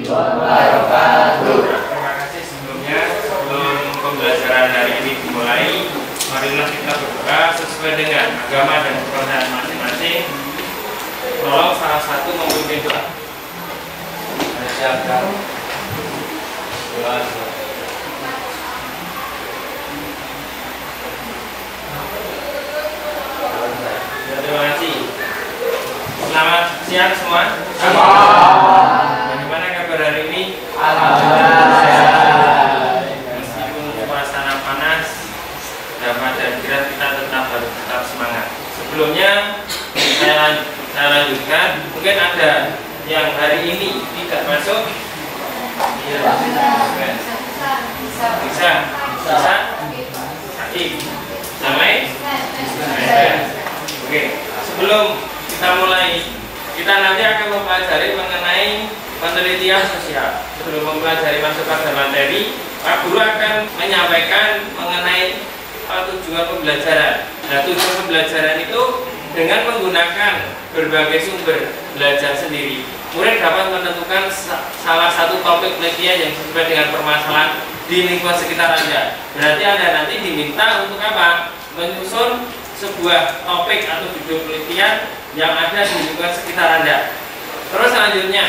wabarakatuh. Terima kasih sebelumnya. Sebelum pembelajaran hari ini dimulai, marilah kita berdoa sesuai dengan agama dan kepercayaan masing-masing. Tolong salah satu memimpin doa. Siapkan doa. Terima kasih. Selamat siang semua. Bagaimana kabar hari ini? Alhamdulillah. Meskipun suasana panas, dapat dan kira kita harus tetap semangat. Sebelumnya saya lanjutkan. Mungkin ada yang hari ini tidak masuk. Iya. Bisa. Sakit. Sampai. Oke. Sebelum kita mulai, kita nanti akan mempelajari mengenai penelitian sosial. Sebelum mempelajari masuk pada materi, Pak Guru akan menyampaikan mengenai tujuan pembelajaran. Nah, tujuan pembelajaran itu dengan menggunakan berbagai sumber belajar sendiri, murid dapat menentukan salah satu topik penelitian yang sesuai dengan permasalahan di lingkungan sekitar Anda. Berarti Anda nanti diminta untuk apa? Menyusun sebuah topik atau judul penelitian yang ada di lingkungan sekitar Anda. Terus selanjutnya,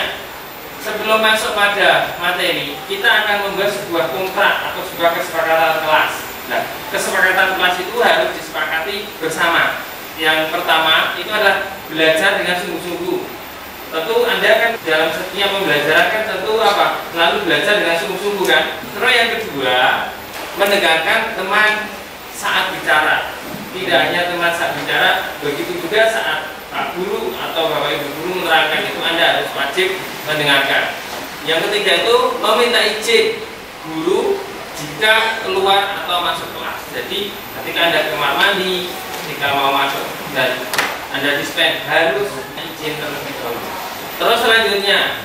sebelum masuk pada materi, kita akan membuat sebuah kontrak atau sebuah kesepakatan kelas. Nah, kesepakatan kelas itu harus disepakati bersama. Yang pertama itu adalah belajar dengan sungguh-sungguh. Tentu Anda kan dalam setiap pembelajaran kan tentu apa? Selalu belajar dengan sungguh-sungguh kan. Terus yang kedua, mendengarkan teman saat bicara. Tidak hanya teman saat bicara, begitu juga saat Pak Guru atau Bapak Ibu Guru menerangkan itu Anda harus wajib mendengarkan. Yang ketiga itu meminta izin guru jika keluar atau masuk kelas. Jadi ketika Anda ke kamar mandi, ketika mau masuk dan Anda dispen harus izin terlebih dahulu. Terus selanjutnya,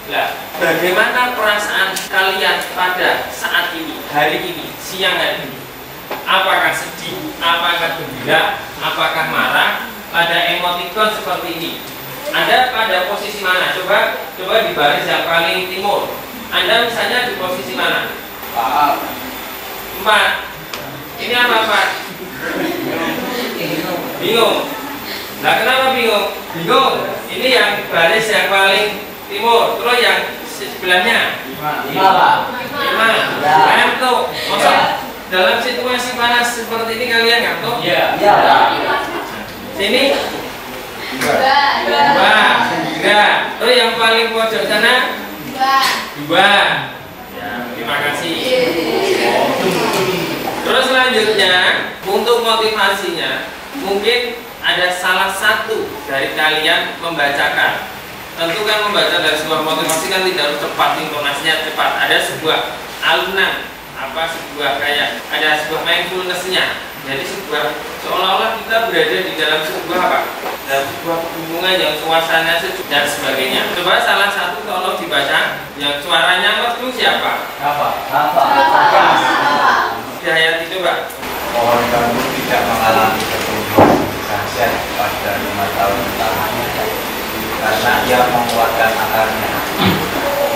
bagaimana perasaan kalian pada saat ini, hari ini, siang hari ini? Apakah sedih, apakah gembira, apakah marah? Pada emotikon seperti ini, Anda pada posisi mana? Coba di baris yang paling timur. Anda misalnya di posisi mana? 4. Ini apa Pak? Bingung. Nah, kenapa bingung? Bingung. Ini yang baris yang paling timur. Terus yang sebelahnya 5. Ngantuk. Masa dalam situasi panas seperti ini kalian ngantuk? Iya. Sini 2. Terus yang paling pojok sana 2. Ya, terima kasih. Terus selanjutnya untuk motivasinya, mungkin ada salah satu dari kalian membacakan. Tentu kan membaca dari sebuah motivasi kan tidak harus cepat, intonasinya cepat. Ada sebuah alunan, sebuah kayak ada sebuah mindfulness-nya. Jadi seolah-olah kita berada di dalam sebuah dalam sebuah hubungan yang suasana sejuk dan sebagainya. Coba salah satu tolong dibaca. Yang suaranya merdu siapa? Hidayat itu Pak. Pohon bambu tidak mengalami pertumbuhan khasiat pada 5 tahun pertamanya karena ia menguatkan akarnya.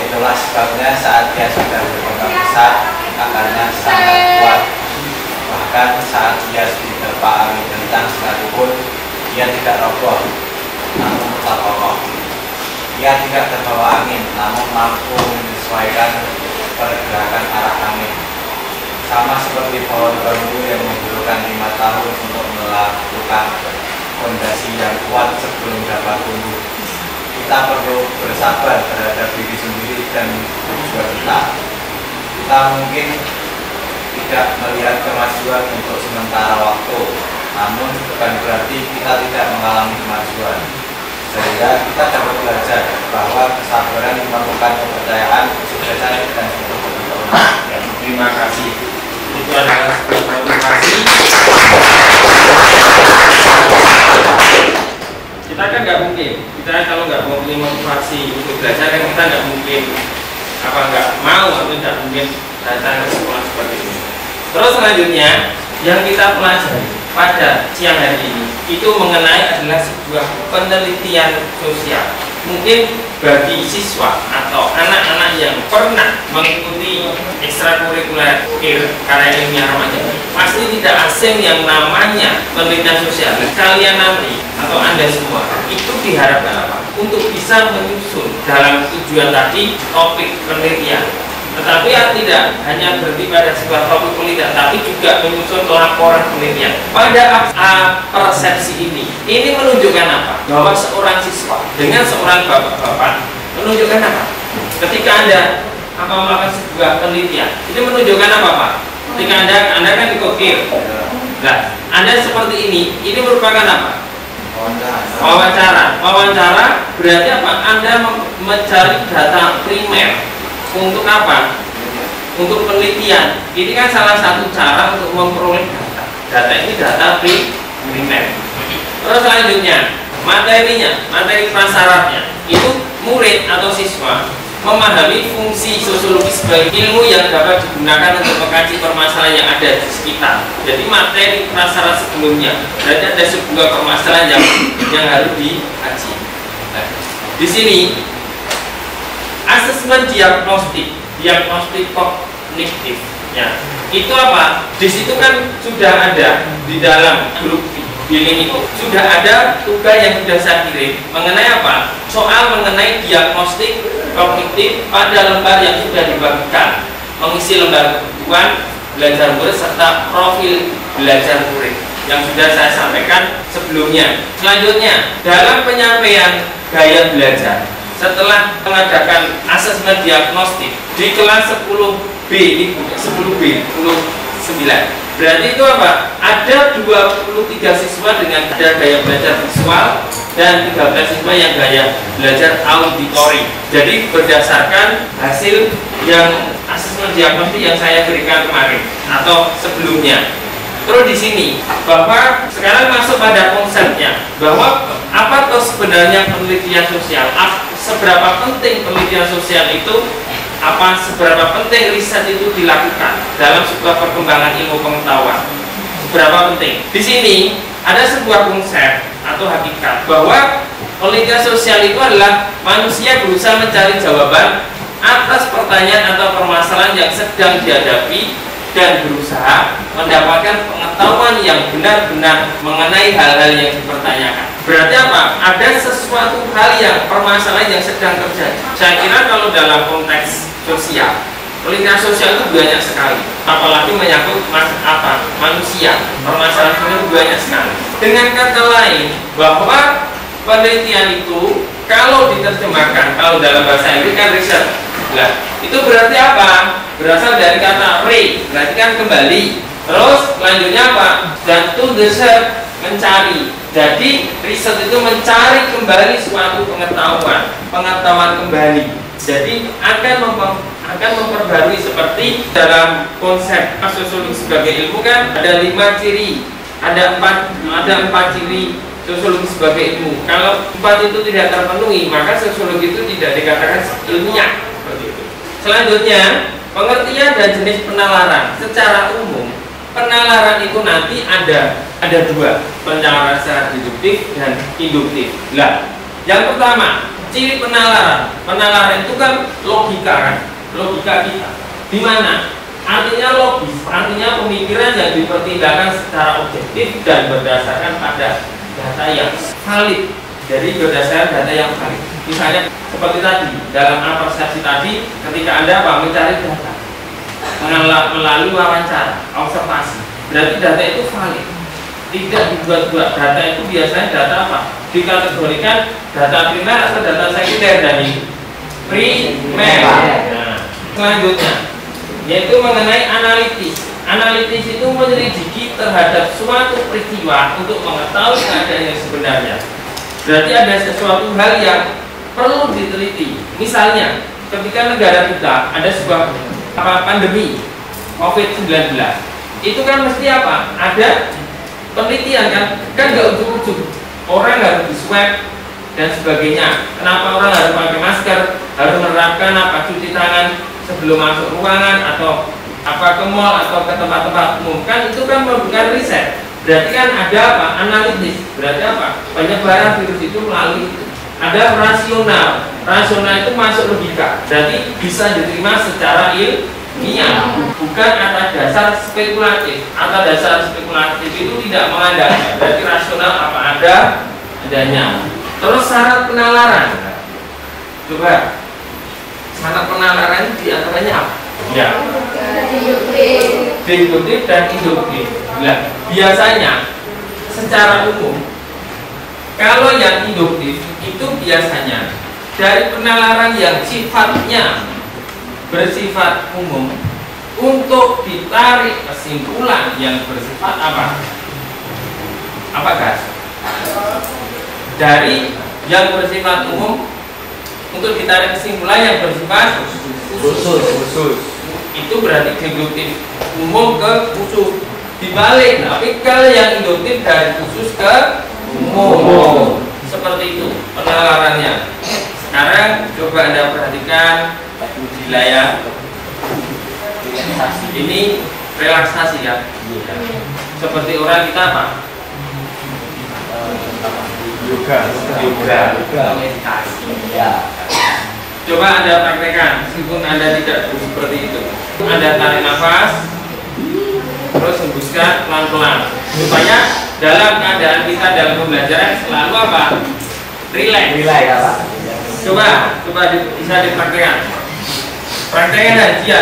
Itulah sebabnya saat dia sudah berkembang besar, akarnya sangat kuat. Bahkan saat dia diterpa angin kencang sekalipun, ia tidak roboh, namun tetap kokoh. Ia tidak terbawa angin, namun mampu menyesuaikan pergerakan arah angin. Sama seperti pohon bambu yang memerlukan 5 tahun untuk melakukan fondasi yang kuat sebelum dapat tumbuh. Kita perlu bersabar terhadap diri sendiri dan tujuan kita. Kita mungkin tidak melihat kemajuan untuk sementara waktu, namun bukan berarti kita tidak mengalami kemajuan. Sehingga kita dapat belajar bahwa kesabaran memerlukan kepercayaan, kesuksesan dan keberuntungan. Terima kasih. Itu adalah sebuah motivasi. Kita kan nggak mungkin. Kita kalau nggak mau punya motivasi untuk belajar kan kita nggak mungkin nggak mau atau nggak mungkin datang ke sekolah seperti ini. Terus selanjutnya yang kita pelajari pada siang hari ini itu mengenai adalah sebuah penelitian sosial. Mungkin bagi siswa atau anak-anak yang pernah mengikuti ekstrakurikuler karya ilmiah remaja pasti tidak asing yang namanya penelitian sosial. Kalian nanti atau Anda semua itu diharapkan apa? Untuk bisa menyusun dalam tujuan tadi topik penelitian, tetapi tidak hanya berhenti pada sebuah topik penelitian, tapi juga menyusun laporan penelitian. Pada persepsi ini menunjukkan apa? Bahwa seorang siswa dengan seorang bapak-bapak menunjukkan apa? Ketika Anda melakukan sebuah penelitian, itu menunjukkan apa, Pak? Ketika Anda kan dikukir, nah, Anda seperti ini merupakan apa? Wawancara berarti apa? Anda mencari data primer untuk apa? Untuk penelitian. Ini kan salah satu cara untuk memperoleh data. Data ini data primer. Terus selanjutnya materi prasyaratnya itu murid atau siswa memahami fungsi sosiologis sebagai ilmu yang dapat digunakan untuk mengkaji permasalahan yang ada di sekitar. Jadi materi prasyarat sebelumnya berarti ada sebuah permasalahan yang harus dikaji. Nah, di sini asesmen diagnostik kognitif. Ya, itu apa? Di situ kan sudah ada di dalam grup billing itu sudah ada tugas yang sudah saya kirim mengenai apa? Soal mengenai diagnostik kognitif pada lembar yang sudah dibagikan, mengisi lembar kebutuhan belajar murid serta profil belajar murid yang sudah saya sampaikan sebelumnya. Selanjutnya, dalam penyampaian gaya belajar setelah mengadakan asesmen diagnostik di kelas 10B ini 10B 9. Berarti itu apa? Ada 23 siswa dengan gaya belajar visual dan 13 siswa yang gaya belajar auditori. Jadi berdasarkan hasil yang asesmen diagnostik yang saya berikan kemarin atau sebelumnya. Terus di sini bahwa sekarang masuk pada konsepnya bahwa apa tuh sebenarnya penelitian sosial? Seberapa penting penelitian sosial itu? Seberapa penting riset itu dilakukan dalam sebuah perkembangan ilmu pengetahuan? Seberapa penting? Di sini ada sebuah konsep atau hakikat bahwa penelitian sosial itu adalah manusia berusaha mencari jawaban atas pertanyaan atau permasalahan yang sedang dihadapi dan berusaha mendapatkan pengetahuan yang benar-benar mengenai hal-hal yang dipertanyakan. Berarti apa? Ada sesuatu hal yang permasalahan yang sedang terjadi. Saya kira kalau dalam konteks sosial, penelitian sosial itu banyak sekali, apalagi menyangkut manusia. Permasalahan itu banyak sekali. Dengan kata lain, bahwa penelitian itu kalau diterjemahkan, kalau dalam bahasa Inggris kan riset. Nah, itu berarti apa? Berasal dari kata berarti kan kembali. Terus selanjutnya apa? Dan to the search, mencari. Jadi riset itu mencari kembali suatu pengetahuan kembali. Jadi akan memperbarui seperti dalam konsep sosiologi sebagai ilmu kan ada 5 ciri, ada 4 ciri sosiologi sebagai ilmu. Kalau 4 itu tidak terpenuhi, maka sosiologi itu tidak dikatakan ilmiah seperti itu. Selanjutnya, pengertian dan jenis penalaran. Secara umum, penalaran itu nanti ada 2, penalaran secara deduktif dan induktif. Nah, yang pertama, ciri penalaran itu kan logika kita. Di mana? Artinya logis, artinya pemikiran yang dipertimbangkan secara objektif dan berdasarkan pada data yang valid. Jadi berdasarkan data yang valid. Misalnya seperti tadi dalam persepsi tadi, ketika Anda mencari data melalui wawancara, observasi, berarti data itu valid. Tidak dibuat-buat. Data itu biasanya data apa? Dikategorikan data primer atau data sekunder dari primer. Nah, selanjutnya yaitu mengenai analitis. Analitis itu menyelidiki terhadap suatu peristiwa untuk mengetahui keadaan yang sebenarnya. Berarti ada sesuatu hal yang perlu diteliti. Misalnya, ketika negara kita ada sebuah pandemi COVID-19, itu kan mesti apa? Ada penelitian kan nggak ujuk-ujuk. Orang harus di swab dan sebagainya. Kenapa orang harus pakai masker? Harus menerapkan cuci tangan sebelum masuk ruangan atau ke mall atau ke tempat-tempat umum. Kan itu kan merupakan riset. Berarti kan ada analitis. Berarti apa? Penyebaran virus itu melalui itu. ada rasional. Rasional itu masuk logika, jadi bisa diterima secara ilmiah, bukan atas dasar spekulatif. Atas dasar spekulatif itu tidak mengandalkan, berarti rasional apa adanya. Terus syarat penalaran, coba syarat penalaran diantaranya apa? Ya, deduktif dan induktif. Nah, biasanya secara umum kalau yang induktif itu biasanya dari penalaran yang sifatnya bersifat umum untuk ditarik kesimpulan yang bersifat apa? Apa guys? Dari yang bersifat umum untuk ditarik kesimpulan yang bersifat khusus. Itu berarti deduktif umum ke khusus. Dibalik, tapi kalau yang induktif dari khusus ke umum. Seperti itu penalarannya. Sekarang coba Anda perhatikan wilayah ini relaksasi ya. Seperti orang kita apa? Yoga. Coba Anda praktekkan, meskipun Anda tidak seperti itu. Anda tarik nafas, terus hembuskan pelan-pelan, supaya dalam keadaan kita dalam pembelajaran selalu apa? Relax apa? Coba bisa dipraktekkan. Praktekkan aja.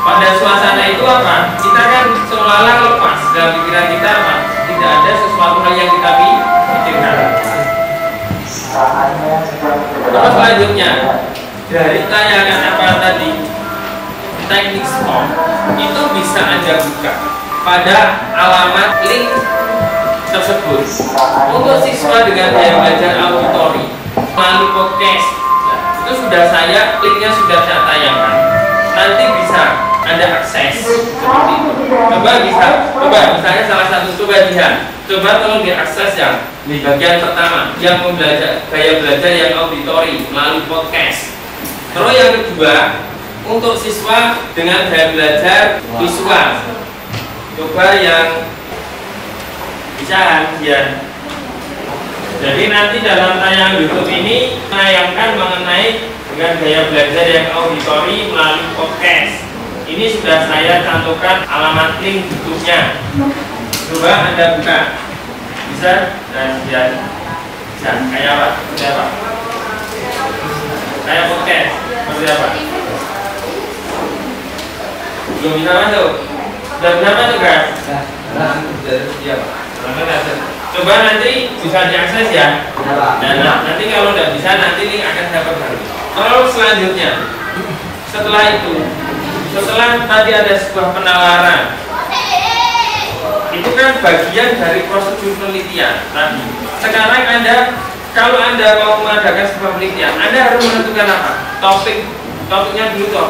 Pada suasana itu apa? Kita kan seolah-olah lepas dalam pikiran kita apa? Tidak ada sesuatu hal yang kita pikirkan. Terus selanjutnya dari tayangan apa tadi? Teknik stop itu bisa Anda buka pada alamat link tersebut untuk siswa dengan daya belajar auditori melalui podcast. Itu sudah linknya sudah saya tayangkan. Nanti bisa Anda akses seperti itu. Coba misalnya salah satu coba tolong diakses yang di bagian pertama yang gaya belajar yang auditori melalui podcast. Terus yang kedua untuk siswa dengan gaya belajar visual. Coba yang bisa ya. Jadi nanti dalam tayangan YouTube ini menayangkan mengenai dengan gaya belajar yang auditori melalui podcast. Ini sudah saya cantumkan alamat link YouTube-nya. Coba Anda buka. Bisa dan ya. Bisa kayak apa? Seperti apa? Kayak podcast. Seperti apa? Belum bisa masuk. Sudah bisa masuk guys? Iya Pak. Coba nanti bisa diakses ya. Dan nanti kalau tidak bisa nanti link akan saya perbarui. Kalau selanjutnya setelah tadi ada sebuah penalaran, itu kan bagian dari prosedur penelitian tadi. Sekarang kalau Anda mau mengadakan sebuah penelitian, Anda harus menentukan apa? Topiknya dulu toh.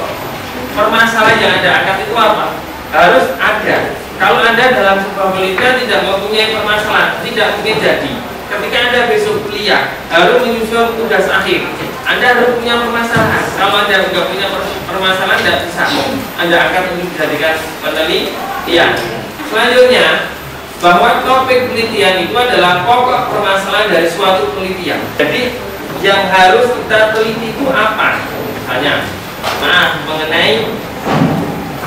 Permasalahan yang Anda angkat itu apa? Harus ada. Kalau Anda dalam sebuah penelitian tidak mempunyai permasalahan, tidak mungkin jadi. Ketika Anda besok kuliah harus menyusun tugas akhir, Anda harus punya permasalahan. Kalau Anda tidak punya permasalahan, tidak bisa Anda akan dijadikan penelitian. Selanjutnya, bahwa topik penelitian itu adalah pokok permasalahan dari suatu penelitian. Jadi yang harus kita teliti itu apa? Misalnya, mengenai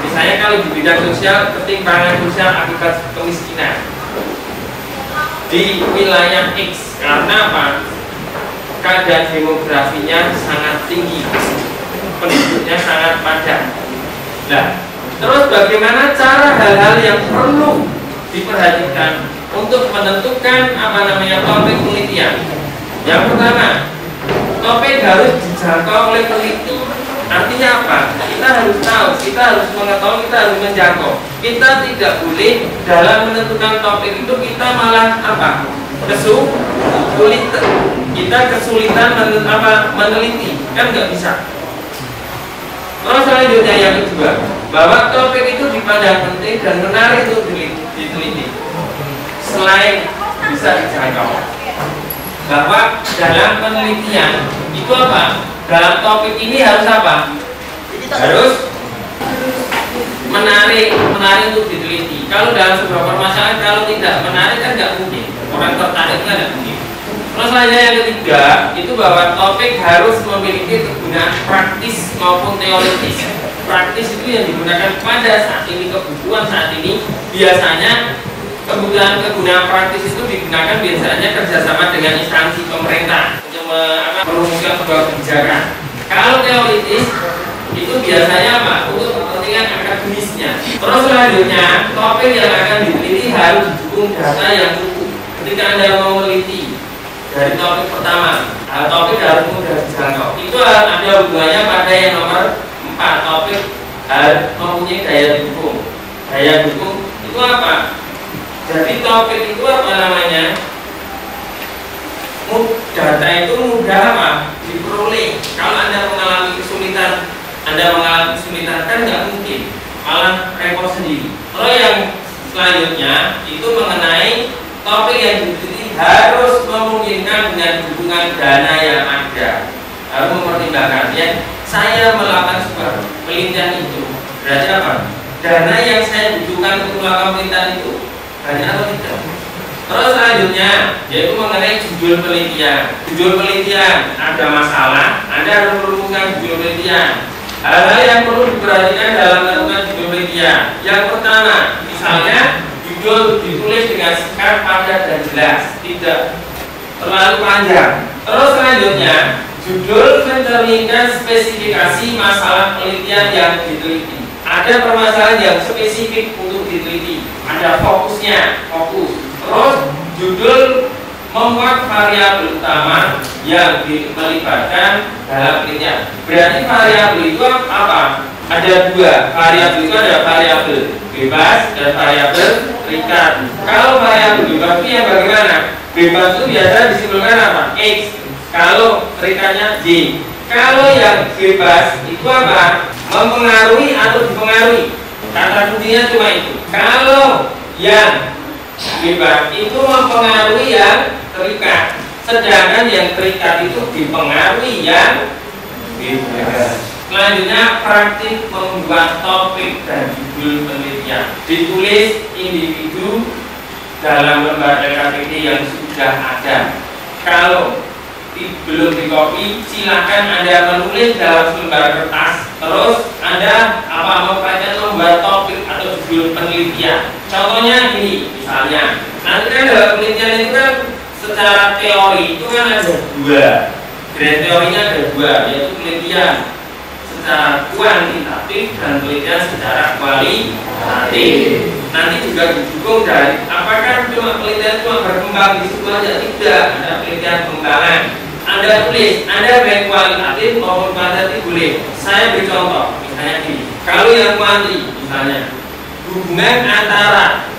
misalnya kalau di bidang sosial, ketimpangan sosial akibat kemiskinan di wilayah X, karena apa? Keadaan demografinya sangat tinggi, penduduknya sangat padat. Nah, terus bagaimana cara hal-hal yang perlu diperhatikan untuk menentukan topik penelitian? Yang pertama, topik harus dijangkau oleh peneliti. Artinya apa? Kita harus tahu, kita harus mengetahui, kita harus menjangkau. Kita tidak boleh dalam menentukan topik itu kita malah apa? Kesulitan. Kita kesulitan meneliti, kan nggak bisa. Terus selanjutnya yang kedua, bahwa topik itu dipandang penting dan menarik untuk diteliti. Selain bisa dijangkau, bahwa dalam penelitian itu apa? Dalam topik ini harus apa? Harus menarik untuk diteliti. Kalau dalam sebuah permasalahan kalau tidak menarik kan nggak mungkin. Orang tertarik kan nggak mungkin. Terus selanjutnya yang ketiga itu bahwa topik harus memiliki kegunaan praktis maupun teoritis. Praktis itu yang digunakan pada saat ini, kebutuhan saat ini. Biasanya kegunaan praktis itu digunakan biasanya kerjasama dengan instansi pemerintah untuk merumuskan sebuah kebijakan. Kalau teoritis itu biasanya apa? Untuk kepentingan akademisnya. Terus selanjutnya topik yang akan diteliti harus didukung data yang cukup. Ketika Anda mau meneliti dari topik pertama, topik harus mudah dijangkau. Itu ada hubungannya pada yang nomor 4, topik harus mempunyai daya dukung. Daya dukung itu apa? Jadi topik itu apa namanya? Data itu mudah apa? Diperoleh. Kalau Anda mengalami kesulitan kan nggak mungkin, malah repot sendiri. Kalau yang selanjutnya itu mengenai topik yang diteliti harus memungkinkan dengan dukungan dana yang ada. Harus mempertimbangkan ya, saya melakukan sebuah penelitian itu berarti apa? Dana yang saya butuhkan untuk melakukan penelitian itu banyak atau tidak? Terus selanjutnya yaitu mengenai judul penelitian. Judul penelitian ada masalah, Anda harus merumuskan judul penelitian. Hal-hal yang perlu diperhatikan dalam menentukan judul penelitian. Yang pertama, misalnya judul ditulis dengan singkat, padat dan jelas, tidak terlalu panjang. Terus selanjutnya, judul mencerminkan spesifikasi masalah penelitian yang diteliti. Ada permasalahan yang spesifik untuk diteliti, ada fokusnya, fokus. Terus judul memuat variabel utama yang melibatkan dalam penelitian. Berarti variabel itu apa? Ada dua. Variabel itu ada variabel bebas dan variabel terikat. Kalau variabel bebas itu yang bagaimana? Bebas itu biasa disimpulkan apa? X. Kalau terikatnya Y. Kalau yang bebas itu apa? Mempengaruhi atau dipengaruhi. Kata kuncinya cuma itu. Kalau yang bebas itu mempengaruhi yang terikat, sedangkan yang terikat itu dipengaruhi yang bebas. Selanjutnya praktik membuat topik dan judul penelitian. Ditulis individu dalam lembar LKPD yang sudah ada. Kalau belum dikopi, silakan Anda menulis dalam lembar kertas. Terus Anda membuat topik atau judul penelitian. Contohnya ini, misalnya, nanti kan dalam penelitian itu kan secara teori itu kan ada dua. Grand teorinya ada dua, yaitu penelitian secara kuantitatif dan penelitian secara kualitatif. Nanti juga didukung dari apakah cuma penelitian cuma berkembang di situ aja, tidak, ada penelitian pengembangan. Anda tulis, Anda baik kualitatif maupun kuantitatif boleh. Saya beri contoh, misalnya gini. Kalau yang kuanti, misalnya hubungan antara,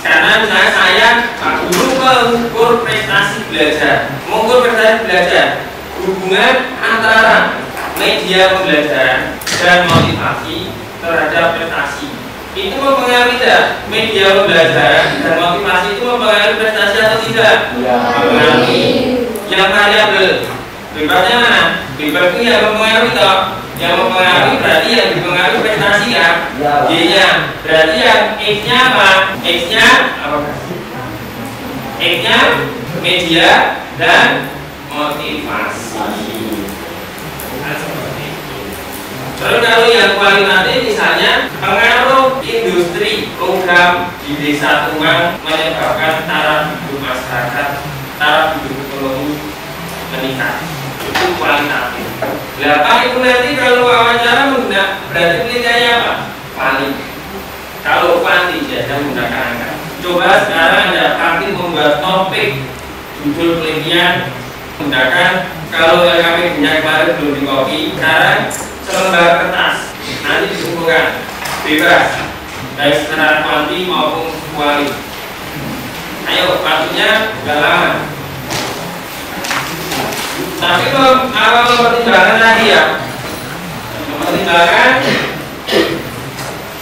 karena misalnya saya Pak Guru mengukur prestasi belajar, hubungan antara media pembelajaran dan motivasi terhadap prestasi itu mempengaruhi tidak? Media pembelajaran dan motivasi itu mempengaruhi prestasi atau tidak? Mempengaruhi. Yang variabel bebasnya mana? Bebas itu yang mempengaruhi toh. Yang mempengaruhi berarti yang dipengaruhi prestasi kan? Y-nya. Berarti yang X-nya apa? X-nya apa? X-nya media dan motivasi. Terus kalau yang kualitatif misalnya pengaruh industri program di desa Tumang menyebabkan taraf hidup masyarakat, taraf hidup ekonomi meningkat. Itu kualitatif. Apa itu nanti kalau wawancara menggunakan berarti penelitiannya apa? Kuali. Kalau kuanti biasanya menggunakan angka. Coba sekarang Anda praktik membuat topik judul penelitian menggunakan, kalau yang kami punya kemarin belum di copy, sekarang selembar kertas nanti dikumpulkan bebas baik secara kuanti maupun kuali. Ayo waktunya udah lama, tapi mempertimbangkan lagi ya, mempertimbangkan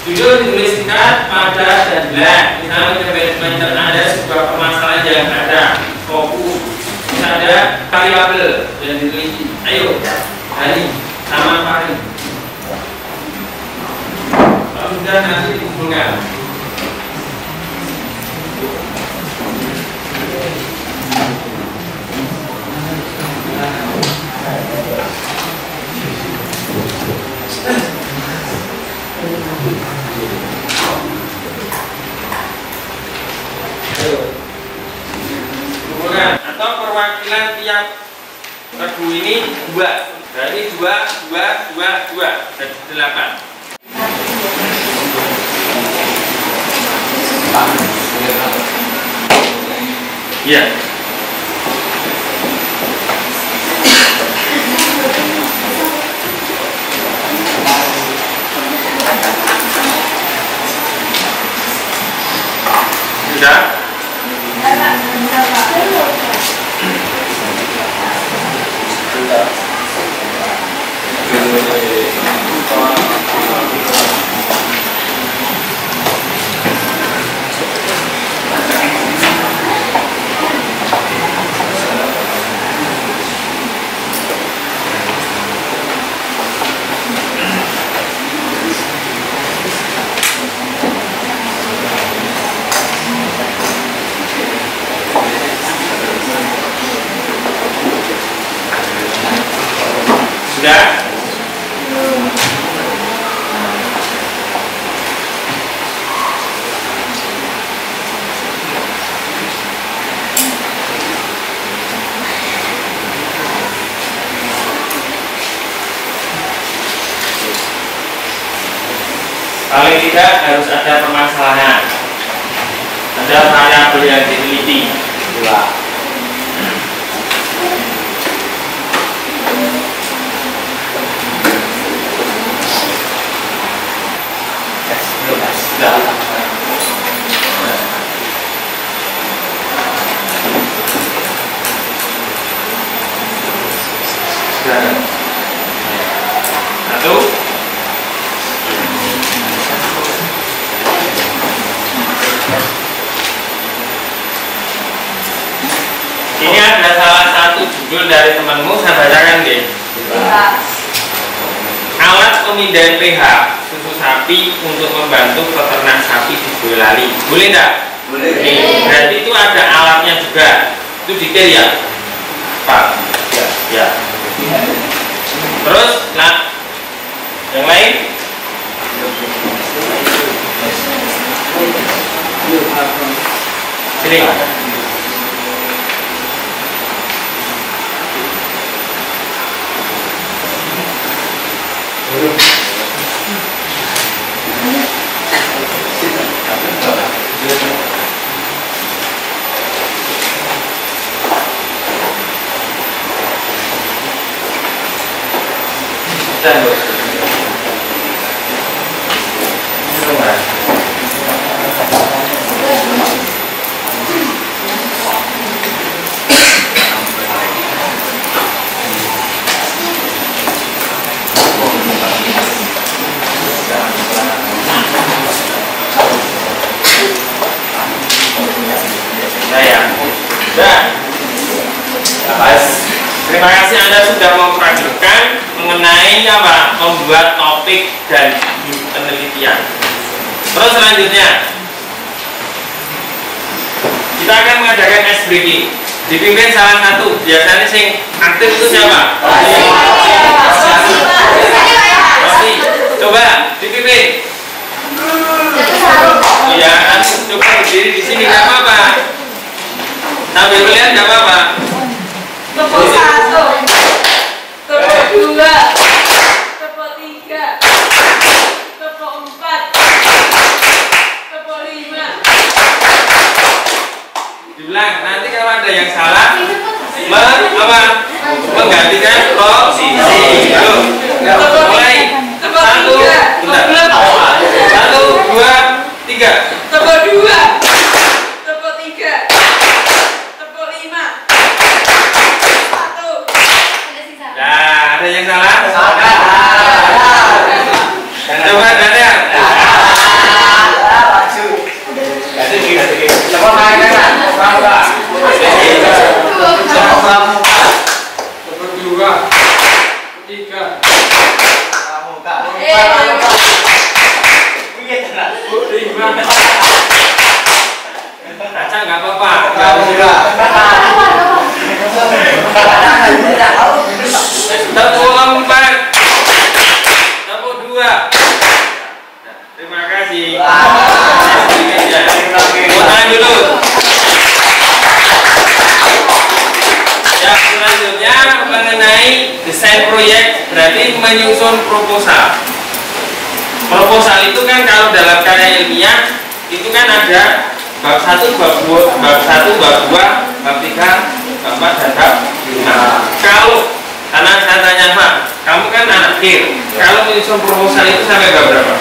judul ditulis singkat, padat dan jelas. Misalnya manajemen ada sebuah permasalahan yang ada fokus, ada variabel yang diteliti. Ayo hari sama Fahri. sudah nanti dikumpulkan. Kumpulkan atau perwakilan tiap regu ini 2. Berarti 2, 2, 2, 2 jadi 8. Iya. Sudah? Sudah? Paling tidak harus ada permasalahan, ada variabel yang diteliti. 2. Satu. Ini ada salah satu judul dari temanmu, saya bacakan deh. Alat pemindahan pH susu sapi untuk membantu peternak sapi di Boyolali. Boleh enggak? Boleh. Berarti itu ada alatnya juga. Itu detail ya, Pak? Ya. Ya. Terus, nah, yang lain? Sini. Terima kasih Anda sudah memperhatikan mengenai apa? Membuat topik dan penelitian. Terus selanjutnya kita akan mengadakan ice breaking. Dipimpin salah satu. Biasanya sing aktif itu siapa? Rosi. Coba dipimpin. Ya, coba berdiri di sini nggak apa-apa. Sambil melihat nggak apa-apa. Tepuk 1, tepuk 2, tepuk 3, tepuk 4, tepuk 5. Diulang, nanti kalau ada yang salah menggantikan posisi. Mulai 1, 2, 3. Tepuk 2, tepuk 3, tepuk 5. Nah, ada yang salah? Coba Daniel. Coba main-main. Coba. 2, 3. selanjutnya mengenai desain proyek, berarti menyusun proposal. Proposal itu kan kalau dalam karya ilmiah itu kan ada bab 1, bab 2, bab 1, bab 2, bab 3, bab 4 dan bab 5. Kalau karena saya tanya Pak, kamu kan anak kir, kalau menyusun proposal itu sampai bab berapa?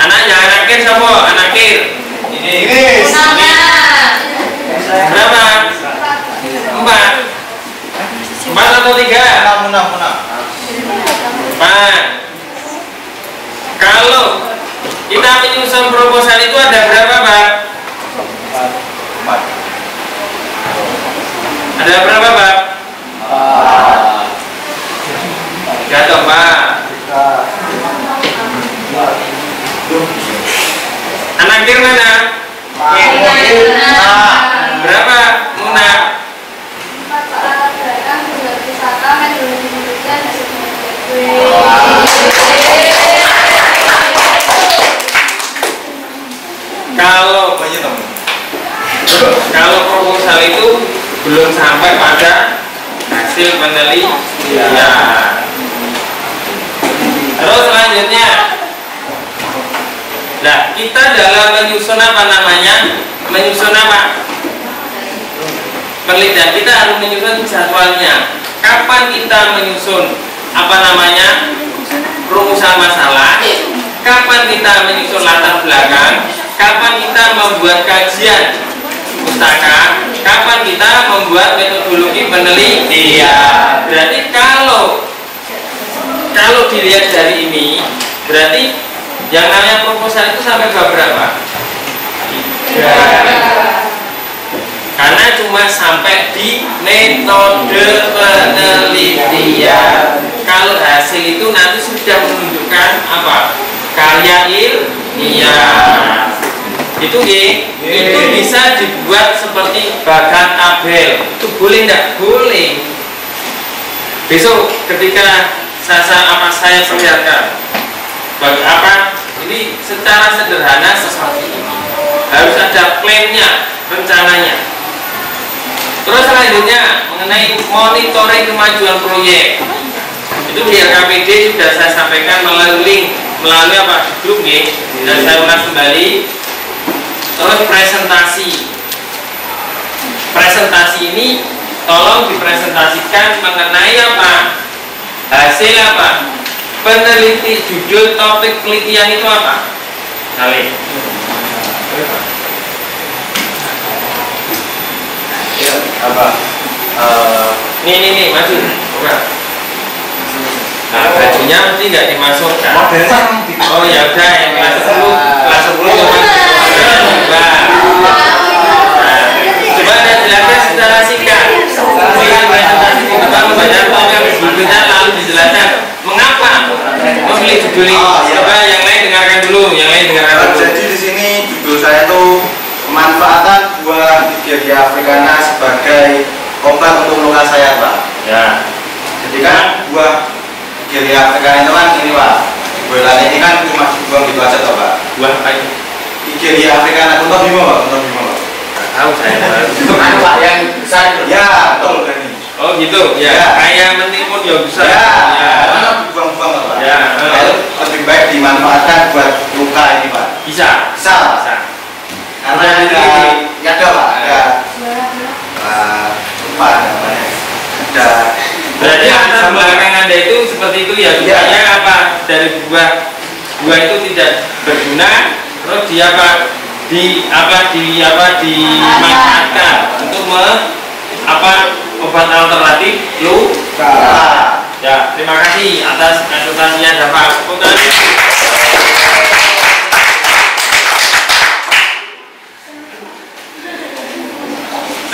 Anaknya anak kir sama anak kir. Ini. Berapa? 4 atau 3? 6. 4. Kalau kita menyusun proposal itu ada berapa Pak? 4. Ada berapa Pak? 3 toh Pak. Anak kir mana? Berapa Muna? Kalau proposal itu belum sampai pada hasil penelitian. Terus selanjutnya, nah kita dalam menyusun apa namanya? Menyusun apa? Penelitian kita harus menyusun jadwalnya. Kapan kita menyusun apa namanya? Rumusan masalah? Kapan kita menyusun latar belakang? Kapan kita membuat kajian pustaka? Kapan kita membuat metodologi penelitian? Berarti kalau dilihat dari ini, berarti yang namanya proposal itu sampai bab berapa? 3. Karena cuma sampai di metode penelitian. Kalau hasil itu nanti sudah menunjukkan apa? Karya ilmiah. Itu bisa dibuat seperti bagan tabel. Itu boleh enggak? Boleh. Besok ketika saya perlihatkan ini secara sederhana seperti ini. Harus ada plannya, rencananya. Terus selanjutnya mengenai monitoring kemajuan proyek. Itu di RKPD sudah saya sampaikan melalui apa grup nih, dan saya ulas kembali. Terus presentasi ini tolong dipresentasikan mengenai apa? Hasil apa? Peneliti, judul topik penelitian itu apa? Kali. Ya, apa? Nih, maju. Coba. Nah, bajunya mesti nggak dimasukkan. Oh ya udah, yang kelas 10 coba. Coba Anda jelaskan secara singkat. Dengan presentasi kita membaca topik berikutnya lalu dijelaskan mengapa memilih judul ini. Coba yang lain dengarkan dulu, Jadi di sini judul saya tuh pemanfaatan buah Wigelia africana sebagai obat untuk luka sayat, Pak. Ya. Jadi kan buah Wigelia africana itu kan ini, Pak. Bulan ini kan cuma dibuang gitu aja, toh, Pak. Buah apa ini? Wigelia africana Kunto Bimo, Pak. Tahu saya. Itu kan Pak yang besar. Ya, betul kan. Oh gitu. Ya. Kayak mentimun ya besar. Ya. Dibuang-buang, Pak. Ya. Itu lebih baik dimanfaatkan buat luka ini, Pak. Bisa. Karena ada, Pak. Lupa namanya. Berarti latar belakang Anda itu seperti itu ya, supaya apa? Dari buah itu tidak berguna, terus dimanfaatkan untuk obat alternatif luka. Ya, terima kasih atas presentasinya Bapak.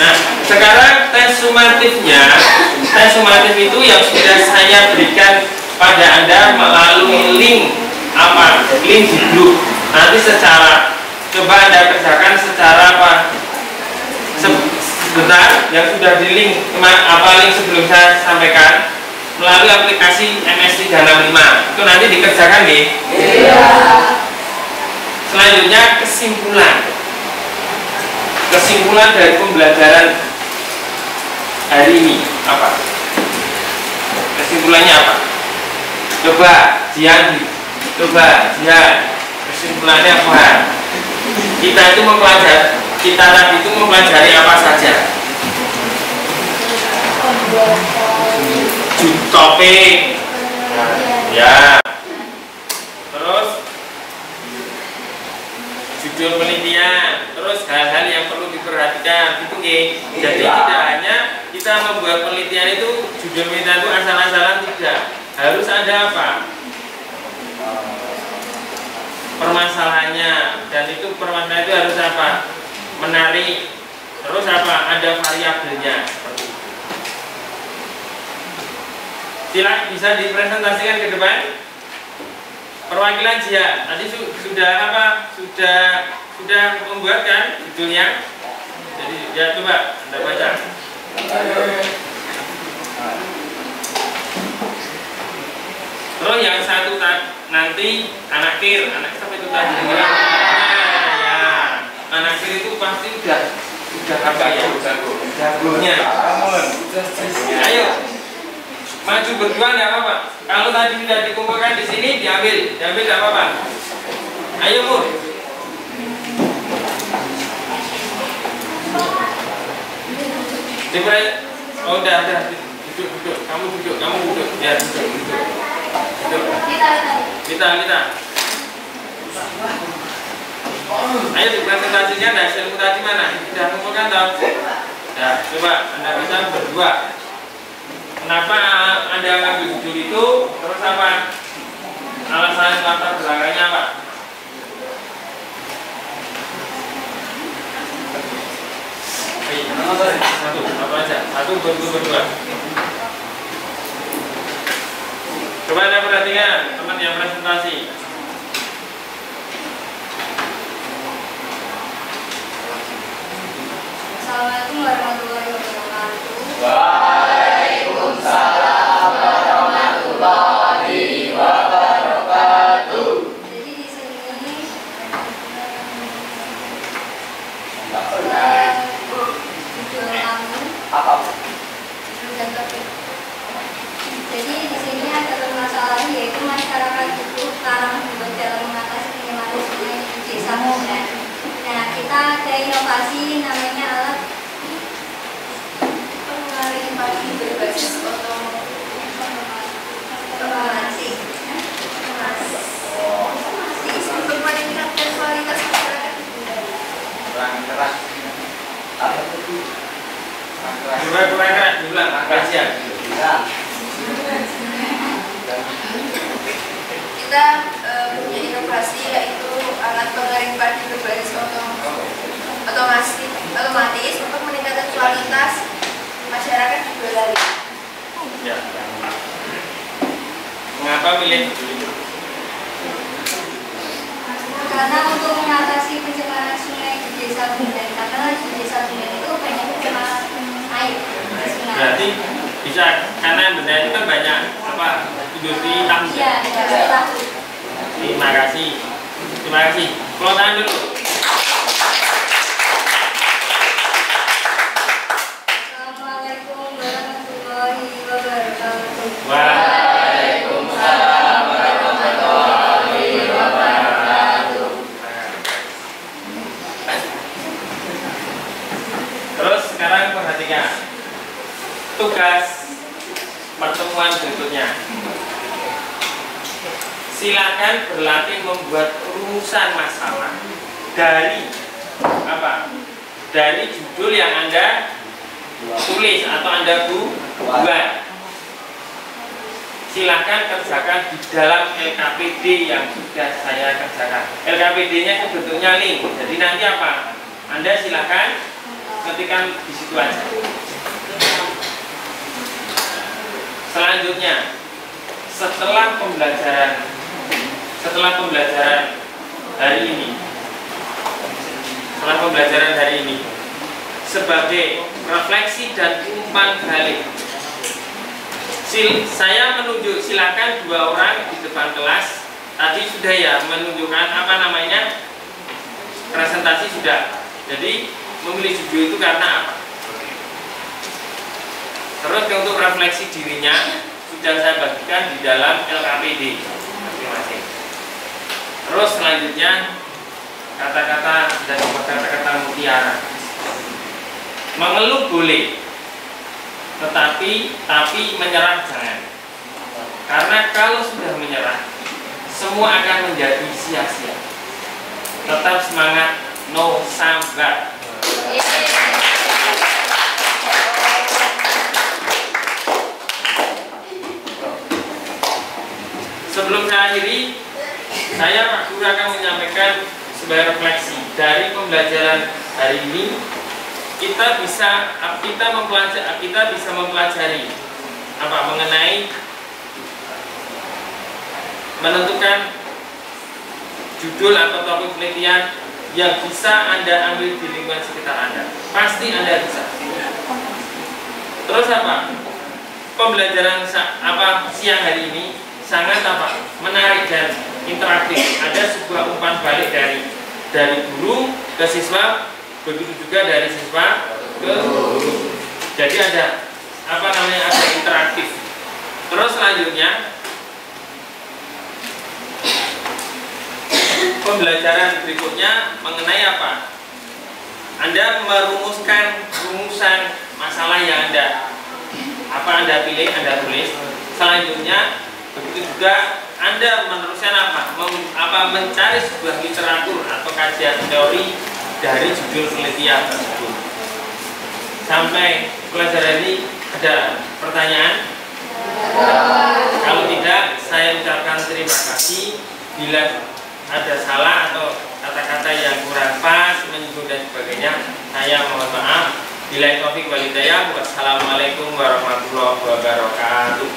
Nah, sekarang tes sumatif itu yang sudah saya berikan pada Anda melalui link di grup. Nanti coba Anda kerjakan secara sebentar yang sudah di link link sebelum saya sampaikan melalui aplikasi MS365. Itu nanti dikerjakan nih. Iya. Selanjutnya kesimpulan dari pembelajaran hari ini apa? Kesimpulannya apa? Coba Jihan, kesimpulannya apa? Kita itu tadi itu mempelajari apa saja? Topik, ya. Terus judul penelitian, terus hal-hal yang perlu diperhatikan, itu jadi tidak hanya kita membuat penelitian itu judul penelitian itu asal-asalan, tidak, harus ada apa? Permasalahannya, dan itu permasalahan itu harus apa? Menarik, terus apa? Ada variabelnya. Silakan bisa dipresentasikan ke depan. Perwakilan Jihan tadi sudah apa? Sudah membuat kan judulnya. Jadi ya coba Anda baca. Terus yang satu nanti anak siapa itu tadi? Ya, anak kir itu pasti udah apa ya? Jagonya. Ayo. Maju berdua tidak apa-apa. Kalau tadi sudah dikumpulkan di sini, diambil tidak apa-apa. Ayo Mur. Oh udah. Duduk. Kamu duduk. Ya duduk. Kita. Ayo dipresentasikan hasilmu tadi mana? Sudah kumpulkan tahu? Ya, coba Anda bisa berdua. Kenapa Anda ngambil judul itu? Terus apa? Alasan latar belakangnya apa? Satu berdua. Coba Anda perhatikan teman yang presentasi. Assalamualaikum warahmatullahi wabarakatuh. Waalaikumsalam warahmatullahi wabarakatuh. Jadi di sini judul kami dan topik. Jadi di sini ada permasalahan yaitu masyarakat butuh tanam buat dalam mengatasi penyebaran sungai di desa Mudan. Nah, kita ada inovasi namanya alat pengalihan padi berbasis otomatis untuk meningkatkan kualitas masyarakat. Kurang keras. Kurang keras dulu ya. Kita punya inovasi yaitu alat pengering padi berbasis otomatis untuk meningkatkan kualitas masyarakat di Boyolali. Ya. Mengapa milih judul itu? Karena untuk mengatasi pencemaran sungai di desa Bundan, karena di desa Bundan itu banyak pencemaran air di sungai. Berarti bisa karena benda itu kan banyak apa industri tahu. Iya, industri tahu. Terima kasih. Kalau tangan dulu. Assalamualaikum warahmatullahi wabarakatuh. Waalaikumsalam warahmatullahi wabarakatuh. Terus sekarang perhatikan tugas pertemuan berikutnya. Silakan berlatih membuat rumusan masalah dari apa? Dari judul yang Anda tulis atau Anda buat. Silakan kerjakan di dalam LKPD yang sudah saya kerjakan. LKPD-nya itu bentuknya link. Jadi nanti apa? Anda silakan ketikkan di situ aja. Selanjutnya, setelah pembelajaran hari ini, sebagai refleksi dan umpan balik, saya menunjuk, silakan 2 orang di depan kelas. Tadi sudah ya menunjukkan apa namanya, presentasi sudah. Jadi memilih judul itu karena apa? Terus untuk refleksi dirinya sudah saya bagikan di dalam LKPD masing-masing. Terus selanjutnya kata-kata dan kata-kata mutiara. Mengeluh boleh, tapi menyerah jangan. Karena kalau sudah menyerah, semua akan menjadi sia-sia. Tetap semangat, no sambat. Sebelum saya akhiri, saya Pak Guru akan menyampaikan sebuah refleksi dari pembelajaran hari ini. Kita bisa mempelajari apa mengenai menentukan judul atau topik penelitian yang bisa Anda ambil di lingkungan sekitar Anda. Pasti Anda bisa. Terus apa? Pembelajaran siang hari ini sangat menarik dan interaktif. Ada sebuah umpan balik dari guru ke siswa, begitu juga dari siswa ke guru. Jadi ada ada interaktif. Terus selanjutnya pembelajaran berikutnya mengenai apa? Anda merumuskan rumusan masalah yang Anda pilih, Anda tulis. Selanjutnya begitu juga Anda meneruskan mencari sebuah literatur atau kajian teori dari judul penelitian tersebut. Sampai pelajaran ini ada pertanyaan? Kalau tidak, saya ucapkan terima kasih. Bila ada salah atau kata-kata yang kurang pas, menyinggung dan sebagainya, saya mohon maaf. Bila taufik wal hidayah. Wassalamualaikum warahmatullahi wabarakatuh.